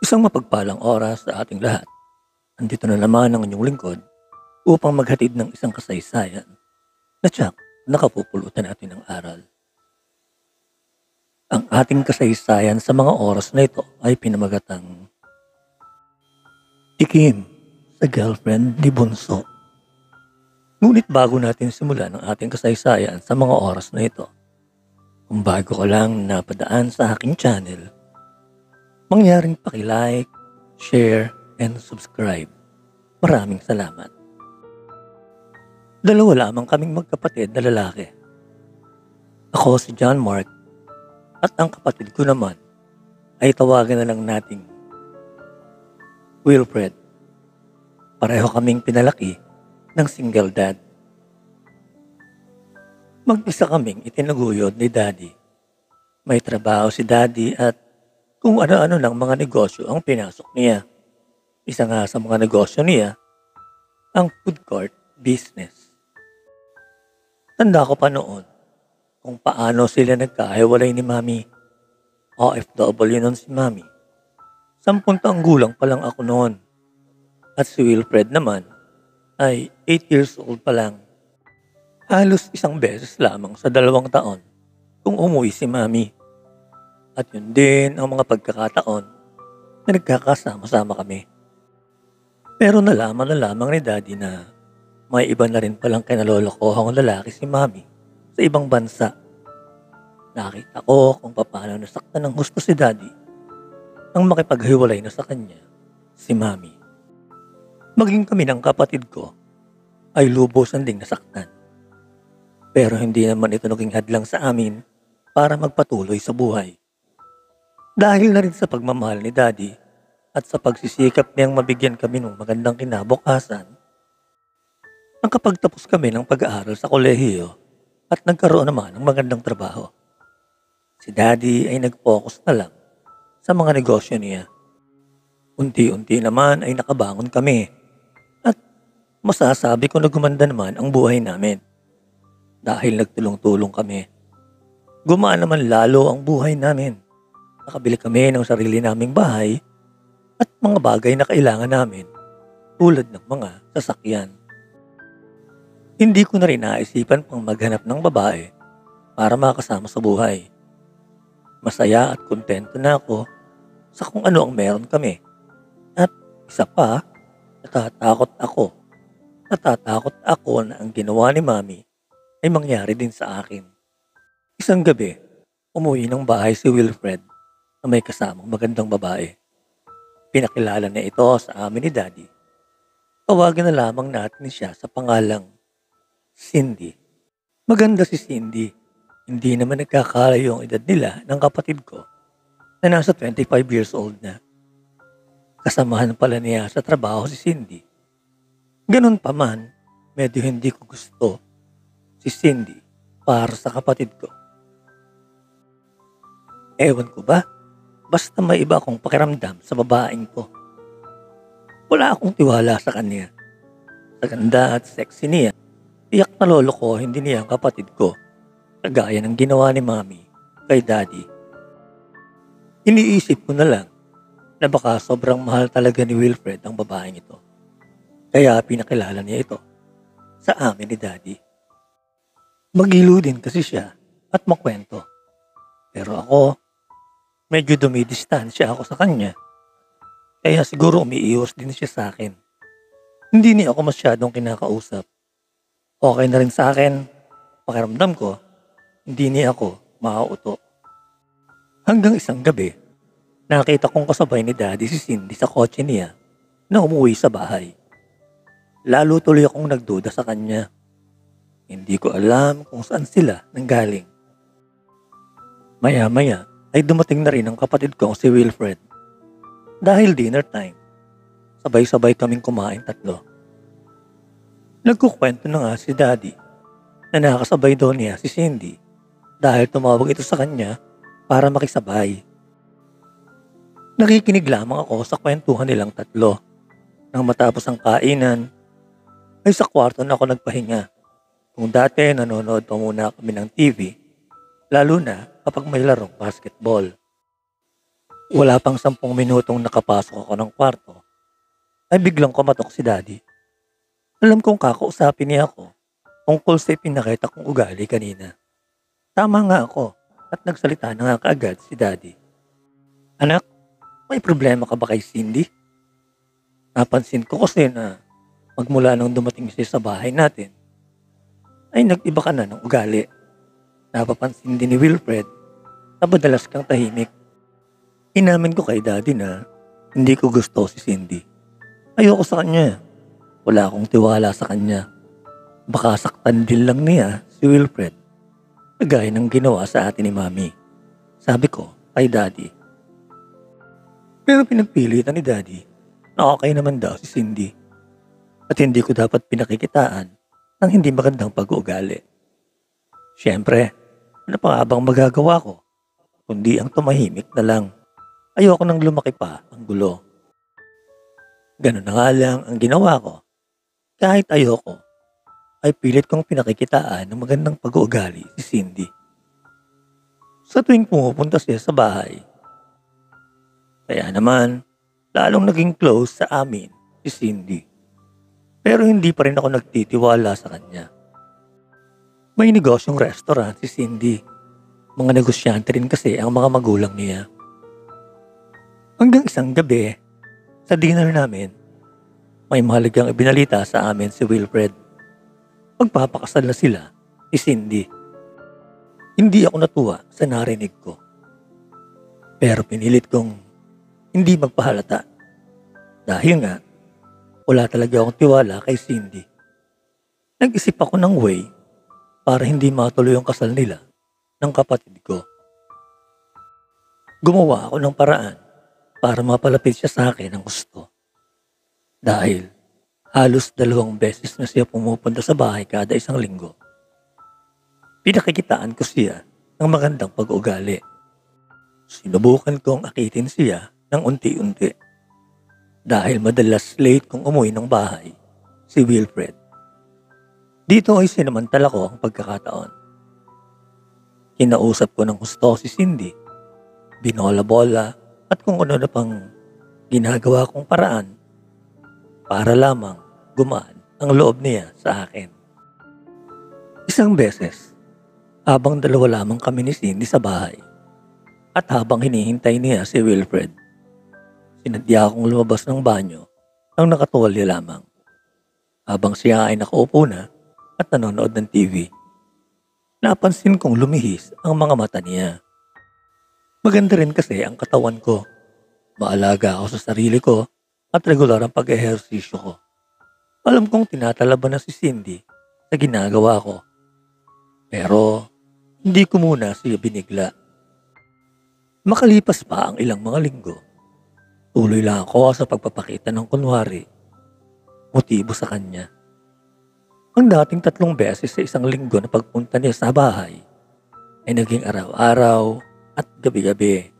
Isang mapagpalang oras sa ating lahat. Andito na naman ang inyong lingkod upang maghatid ng isang kasaysayan na tiyak nakapupulutan natin ng aral. Ang ating kasaysayan sa mga oras na ito ay pinamagatang Tikim sa Girlfriend ni Bunso. Ngunit bago natin simulan ang ating kasaysayan sa mga oras na ito, kung bago ka lang napadaan sa aking channel, mangyaring paki-like, share, and subscribe. Maraming salamat. Dalawa lamang kaming magkapatid na lalaki. Ako si John Mark at ang kapatid ko naman ay tawagan na lang nating Wilfred. Pareho kaming pinalaki ng single dad. Mag-isa kaming itinaguyod ni Daddy. May trabaho si Daddy at kung ano-ano ng mga negosyo ang pinasok niya. Isa nga sa mga negosyo niya, ang food court business. Tanda ko pa noon kung paano sila nagkahiwalay ni Mami. OFW noon si Mami. 10 taong gulang pa lang ako noon. At si Wilfred naman ay 8 years old pa lang. Halos isang beses lamang sa 2 taon kung umuwi si Mami. At yun din ang mga pagkakataon na nagkakasama-sama kami. Pero nalaman na lamang ni Daddy na may iba na rin palang kinalolokohang lalaki si Mami sa ibang bansa. Nakita ko kung paano nasaktan ng husto si Daddy ang makipaghiwalay na sa kanya si Mami. Maging kami ng kapatid ko ay lubusan ding nasaktan. Pero hindi naman ito naging hadlang sa amin para magpatuloy sa buhay. Dahil na rin sa pagmamahal ni Daddy at sa pagsisikap niyang mabigyan kami ng magandang kinabukasan, nakapagtapos kami ng pag-aaral sa kolehiyo at nagkaroon naman ng magandang trabaho. Si Daddy ay nag-focus na lang sa mga negosyo niya. Unti-unti naman ay nakabangon kami at masasabi ko na gumanda naman ang buhay namin. Dahil nagtulong-tulong kami, gumaan naman lalo ang buhay namin. Nakabili kami ng sarili naming bahay at mga bagay na kailangan namin tulad ng mga sasakyan. Hindi ko na rin naisipan pang maghanap ng babae para makasama sa buhay. Masaya at kontento na ako sa kung ano ang meron kami. At isa pa, natatakot ako na ang ginawa ni Mami ay mangyari din sa akin. Isang gabi, umuwi ng bahay si Wilfred na may kasamang magandang babae. Pinakilala niya ito sa amin ni Daddy. Tawagan na lamang natin siya sa pangalang Cindy. Maganda si Cindy. Hindi naman nagkakalayo ang edad nila ng kapatid ko na nasa 25 years old na. Kasamahan pala niya sa trabaho si Cindy. Ganun pa man, medyo hindi ko gusto si Cindy para sa kapatid ko. Ewan ko ba? Basta may iba akong pakiramdam sa babaeng to. Wala akong tiwala sa kanya. Sa ganda at sexy niya, tiyak na lolokohin din niya ang kapatid ko, kagaya ng ginawa ni Mami kay Daddy. Iniisip ko na lang na baka sobrang mahal talaga ni Wilfred ang babaeng ito. Kaya pinakilala niya ito sa amin ni Daddy. Magilo din kasi siya at makwento. Pero ako, medyo dumidistansya ako sa kanya. Kaya siguro umiiwas din siya sa akin. Hindi niya ako masyadong kinakausap. Okay na rin sa akin, pakiramdam ko, hindi niya ako maauto. Hanggang isang gabi, nakita kong kasabay ni Daddy si Cindy sa kotse niya na umuwi sa bahay. Lalo tuloy akong nagduda sa kanya. Hindi ko alam kung saan sila nanggaling. Maya-maya ay dumating na rin ang kapatid kong si Wilfred. Dahil dinner time, sabay-sabay kaming kumain 3. Nagkukwento na nga si Daddy na nakasabay daw niya si Cindy dahil tumawag ito sa kanya para makisabay. Nakikinig lamang ako sa kwentuhan nilang 3. Nang matapos ang kainan, ay sa kwarto na ako nagpahinga. Kung dati nanonood pa muna kami ng TV, lalo na kapag may larong basketball. Wala pang 10 minutong nakapasok ako ng kwarto, ay biglang kumatok si Daddy. Alam kong kakausapin niya ako tungkol sa ipinakita kong ugali kanina. Tama nga ako at nagsalita na nga kaagad si Daddy. Anak, may problema ka ba kay Cindy? Napansin ko kasi na magmula nung dumating siya sa bahay natin, ay nag-iba ka na ng ugali. Napapansin din ni Wilfred na madalas kang tahimik. Inamin ko kay Daddy na hindi ko gusto si Cindy. Ayoko sa kanya. Wala akong tiwala sa kanya. Baka saktan din lang niya si Wilfred. Kagaya ng ginawa sa atin ni Mami. Sabi ko kay Daddy. Pero pinagpilitan ni Daddy na okay naman daw si Cindy. At hindi ko dapat pinakikitaan ng hindi magandang pag-uugali. Siyempre, ano pa nga bang magagawa ko? Kundi ang tumahimik na lang. Ayoko nang lumaki pa ang gulo. Ganun na nga lang ang ginawa ko. Kahit ayoko, ay pilit kong pinakikitaan ng magandang pag-uugali si Cindy. Sa tuwing pumupunta siya sa bahay. Kaya naman, lalong naging close sa amin si Cindy. Pero hindi pa rin ako nagtitiwala sa kanya. May negosyong restaurant si Cindy. Mga negosyante rin kasi ang mga magulang niya. Hanggang isang gabi, sa dinner namin, may mahalagang ibinalita sa amin si Wilfred. Magpapakasal na sila ni Cindy. Hindi ako natuwa sa narinig ko. Pero pinilit kong hindi magpahalata. Dahil nga, wala talaga akong tiwala kay Cindy. Nag-isip ako ng way para hindi matuloy ang kasal nila ng kapatid ko. Gumawa ako ng paraan para mapalapit siya sa akin ng gusto. Dahil halos 2 beses na siya pumupunta sa bahay kada isang linggo. Pinakikitaan ko siya ng magandang pag-ugali. Sinubukan kong akitin siya ng unti-unti. Dahil madalas late kong umuwi ng bahay si Wilfred. Dito ay sinamantala ko ang pagkakataon. Kinausap ko ng gusto si Cindy. Binola-bola at kung ano na pang ginagawa kong paraan para lamang gumaan ang loob niya sa akin. Isang beses, habang 2 lamang kami ni Cindy sa bahay at habang hinihintay niya si Wilfred, sinadya akong lumabas ng banyo nang nakatuwalya lamang. Habang siya ay nakaupo na at nanonood ng TV, napansin kong lumihis ang mga mata niya. Maganda rin kasi ang katawan ko. Maalaga ako sa sarili ko at regular ang pag-ehersisyo ko. Alam kong tinatalaban na si Cindy sa ginagawa ko. Pero hindi ko muna siya binigla. Makalipas pa ang ilang mga linggo, tuloy lang ako sa pagpapakita ng kunwari, motibo sa kanya. Ang dating 3 beses sa isang linggo na pagpunta niya sa bahay ay naging araw-araw at gabi-gabi.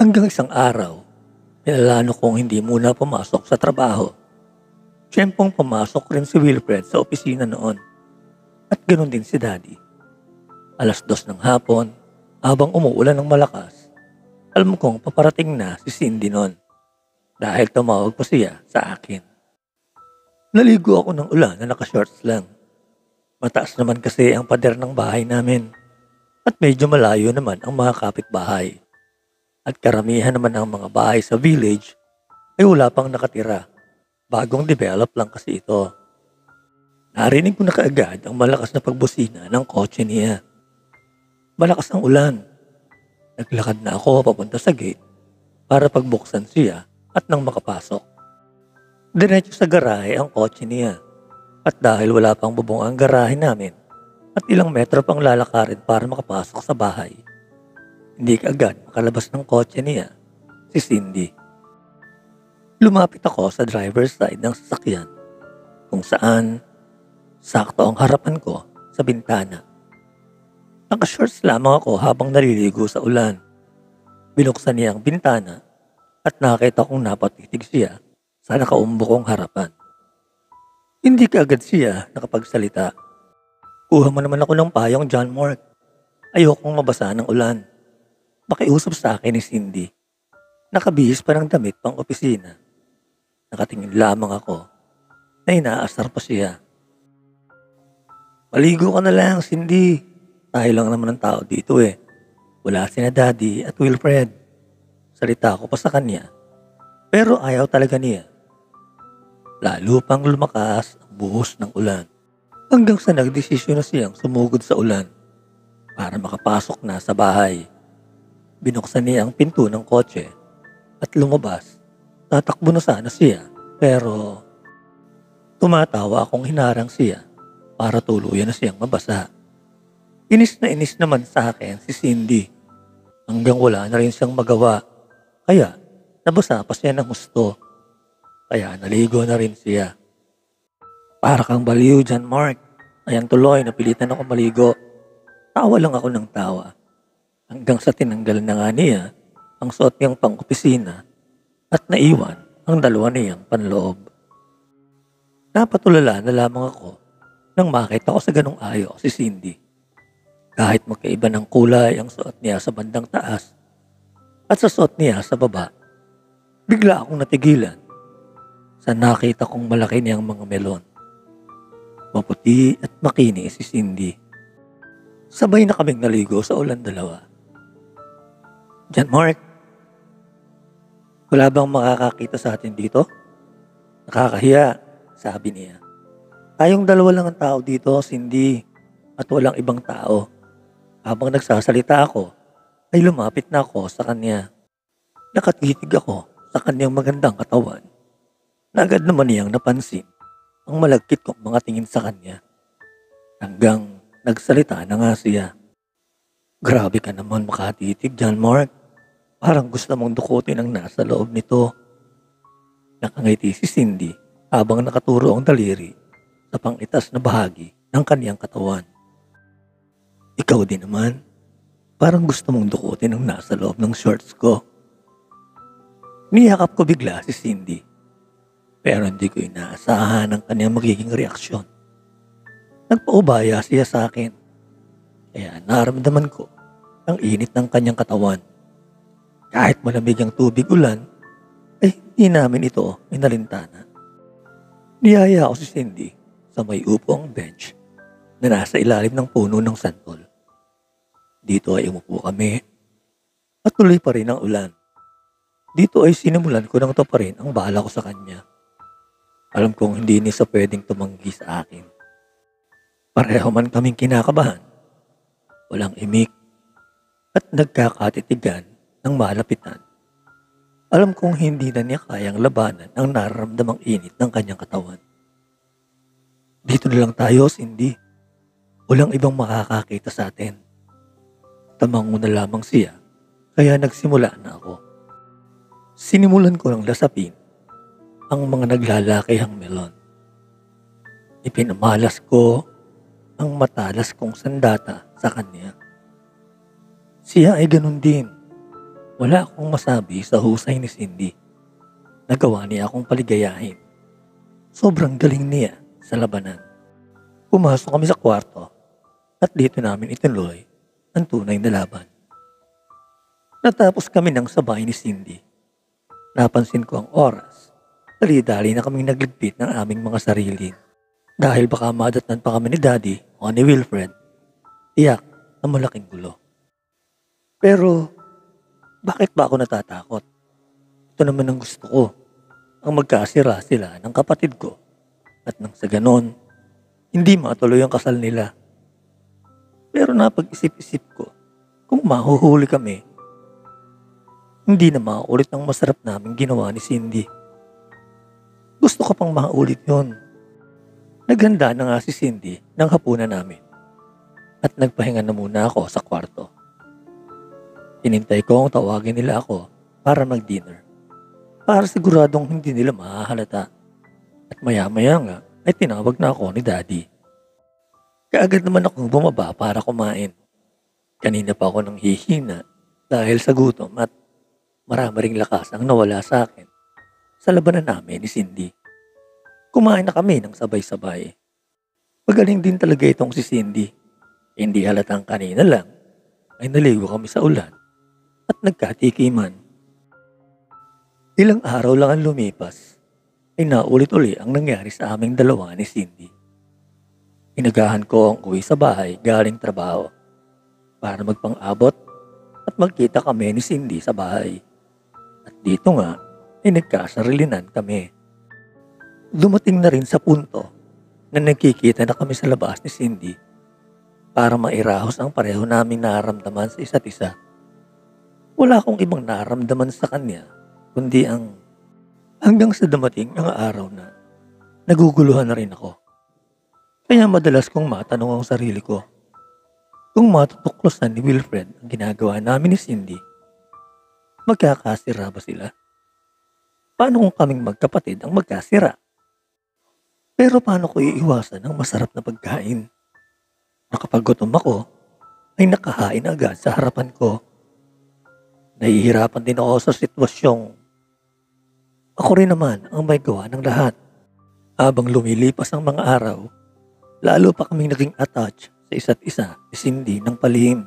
Hanggang isang araw, pinalano kong hindi muna pumasok sa trabaho. Siyempong pumasok rin si Wilfred sa opisina noon. At ganoon din si Daddy. 2:00 ng hapon, habang umuulan ng malakas, alam kong paparating na si Cindy noon. Dahil tumawag pa siya sa akin. Naligo ako ng ulan na naka-shorts lang. Mataas naman kasi ang pader ng bahay namin. At medyo malayo naman ang mga kapitbahay. At karamihan naman ang mga bahay sa village ay wala pang nakatira. Bagong develop lang kasi ito. Narinig ko na kaagad ang malakas na pagbusina ng kotse niya. Malakas ang ulan. Naglakad na ako papunta sa gate para pagbuksan siya at nang makapasok. Diretso sa garahe ang kotse niya. At dahil wala pang bubong ang garahe namin at ilang metro pang lalakarin para makapasok sa bahay, hindi kaagad makalabas ng kotse niya si Cindy. Lumapit ako sa driver's side ng sasakyan kung saan sakto ang harapan ko sa bintana. Naka-shorts lamang ako habang naliligo sa ulan. Binuksan niya ang bintana at nakita kong napatitig siya sa nakaumbo kong harapan. Hindi kaagad siya nakapagsalita. Kuha mo naman ako ng payong, John Mark. Ayokong mabasa ng ulan. Makiusap sa akin ni Cindy. Nakabihis pa ng damit pang opisina. Nakatingin lamang ako na inaasar pa siya. Maligo ka na lang, Cindy. Tayo lang naman ang tao dito eh. Wala sina Daddy at Wilfred. Salita ko pa sa kanya. Pero ayaw talaga niya. Lalo pang lumakas ang buhos ng ulan. Hanggang sa nagdesisyon na siyang sumugod sa ulan para makapasok na sa bahay. Binuksan niya ang pinto ng kotse at lumabas. Tatakbo na sana siya pero tumatawa akong hinarang siya para tuluyan na siyang mabasa. Inis na inis naman sa akin si Cindy hanggang wala na rin siyang magawa. Kaya nabasa pa siya ng gusto. Kaya naligo na rin siya. Para kang baliw dyan, Mark. Ayan tuloy, napilitan ako maligo. Tawa lang ako ng tawa. Hanggang sa tinanggal na nga niya ang suot niyang pang-opisina at naiwan ang dalawa niyang panloob. Napatulala na lamang ako nang makita ko sa ganong ayo si Cindy. Kahit magkaiba ng kulay ang suot niya sa bandang taas at sa suot niya sa baba, bigla akong natigilan sa nakita kong malaki niyang mga melon. Maputi at makinis si Cindy. Sabay na kaming naligo sa ulan dalawa. Jan Mark, wala bang makakakita sa atin dito? Nakakahiya, sabi niya. Tayong dalawa lang ang tao dito, Cindy, at walang ibang tao. Habang nagsasalita ako, ay lumapit na ako sa kanya. Nakatitig ako sa kanyang magandang katawan. Agad naman niyang napansin ang malagkit kong mga tingin sa kanya. Hanggang nagsalita na nga siya. Grabe ka naman makatitig dyan, Mark. Parang gusto mong dukutin ang nasa loob nito. Nakangiti si Cindy habang nakaturo ang daliri sa pangitas na bahagi ng kaniyang katawan. Ikaw din naman. Parang gusto mong dukutin ang nasa loob ng shorts ko. Niyakap ko bigla si Cindy. Pero hindi ko inaasahan ang kanyang magiging reaksyon. Nagpaubaya siya sa akin. Kaya naramdaman ko ang init ng kanyang katawan. Kahit malamig ang tubig ulan, ay hindi namin ito inalintana. Niyaya ako si Cindy sa may upong bench na nasa ilalim ng puno ng santol. Dito ay umupo kami at tuloy pa rin ang ulan. Dito ay sinimulan ko nang tuparin ang bala ko sa kanya. Alam kong hindi niya pwedeng tumanggi sa akin. Pareho man kaming kinakabahan. Walang imik at nagkakatitigan ng malapitan. Alam kong hindi na niya kayang labanan ang nararamdamang init ng kanyang katawan. Dito na lang tayo, Cindy. Walang ibang makakakita sa atin. Tamango na lamang siya, kaya nagsimula na ako. Sinimulan ko ng lasapin ang mga naglalakihang melon. Ipinamalas ko ang matalas kong sandata sa kanya. Siya ay ganun din. Wala akong masabi sa husay ni Cindy. Nagawa niya akong paligayahin. Sobrang galing niya sa labanan. Pumasok kami sa kwarto at dito namin itinuloy ang tunay na laban. Natapos kami ng sabay ni Cindy. Napansin ko ang oras. Dali-dali na kaming nagligpit ng aming mga sarili. Dahil baka madatnan pa kami ni Daddy o ni Wilfred. Tiyak na malaking gulo. Pero bakit ba ako natatakot? Ito naman ang gusto ko. Ang magkasira sila ng kapatid ko. At nang sa ganon, hindi matuloy ang kasal nila. Pero napag-isip-isip ko, kung mahuhuli kami, hindi na maulit ang masarap naming ginawa ni Cindy. Gusto ko pang maulit yun. Naghanda na nga si Cindy ng hapunan namin. At nagpahinga na muna ako sa kwarto. Hinintay ko ang tawagin nila ako para mag-dinner. Para siguradong hindi nila mahahalata. At maya-maya nga ay tinawag na ako ni Daddy. Kaagad naman akong bumaba para kumain. Kanina pa ako nang hihina dahil sa gutom at marami ring lakas ang nawala sa akin sa labanan namin ni Cindy. Kumain na kami ng sabay-sabay. Magaling din talaga itong si Cindy. Hindi halatang kanina lang ay naligo kami sa ulan at nagkatikiman. Ilang araw lang ang lumipas ay naulit-uli ang nangyari sa aming dalawa ni Cindy. Inagahan ko ang uwi sa bahay galing trabaho para magpang-abot at magkita kami ni Cindy sa bahay. At dito nga ay nagkasarilinan kami. Dumating na rin sa punto na nagkikita na kami sa labas ni Cindy para mairahos ang pareho namin nararamdaman sa isa't isa. Wala akong ibang nararamdaman sa kanya kundi ang hanggang sa dumating ang araw na naguguluhan na rin ako. Kaya madalas kong matanong ang sarili ko kung matutuklasan ni Wilfred ang ginagawa namin ni Cindy. Magkakasira ba sila? Paano kung kaming magkapatid ang magkasira? Pero paano ko iiwasan ang masarap na pagkain? Kapag gutom ako, ay nakahain agad sa harapan ko. Nahihirapan din ako sa sitwasyong ako rin naman ang may gawa ng lahat. Habang lumilipas ang mga araw, lalo pa kaming naging attached sa isa't isa ni Cindy ng palihim.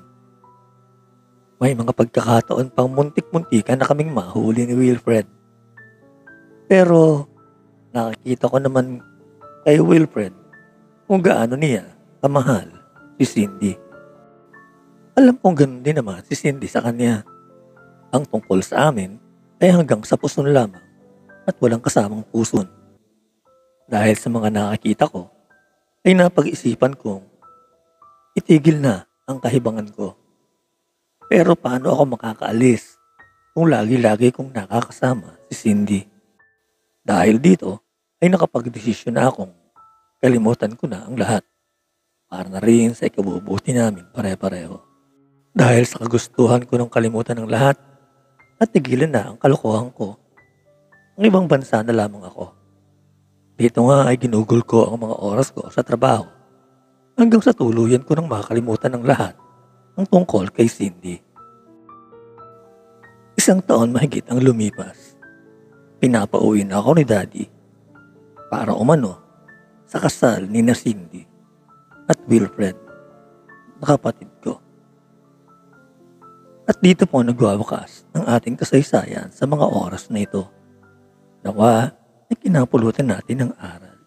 May mga pagkakataon pang muntik-muntikan na kaming mahuli ni Wilfred. Pero nakikita ko naman kay Wilfred kung gaano niya kamahal si Cindy. Alam kong ganun din naman si Cindy sa kanya. Ang tungkol sa amin ay hanggang sa puson lamang at walang kasamang puson. Dahil sa mga nakakita ko, ay napag-isipan kong itigil na ang kahibangan ko. Pero paano ako makakaalis kung lagi-lagi kong nakakasama si Cindy? Dahil dito ay nakapag-desisyon na akong kalimutan ko na ang lahat para na rin sa ikabubuti namin pare-pareho. Dahil sa kagustuhan ko ng kalimutan ng lahat at tigilan na ang kalokohan ko, ang ibang bansa na lamang ako. Dito nga ay ginugol ko ang mga oras ko sa trabaho hanggang sa tuluyan ko nang makalimutan ng lahat ang tungkol kay Cindy. 1 taon mahigit ang lumipas. Pinapauwi na ako ni Daddy para umano sa kasal ni na Cindy at Wilfred na kapatid ko. At dito po nagwawakas ang ating kasaysayan sa mga oras na ito. Nawa ay kinapulutan natin ng aral.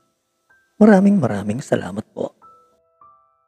Maraming salamat po.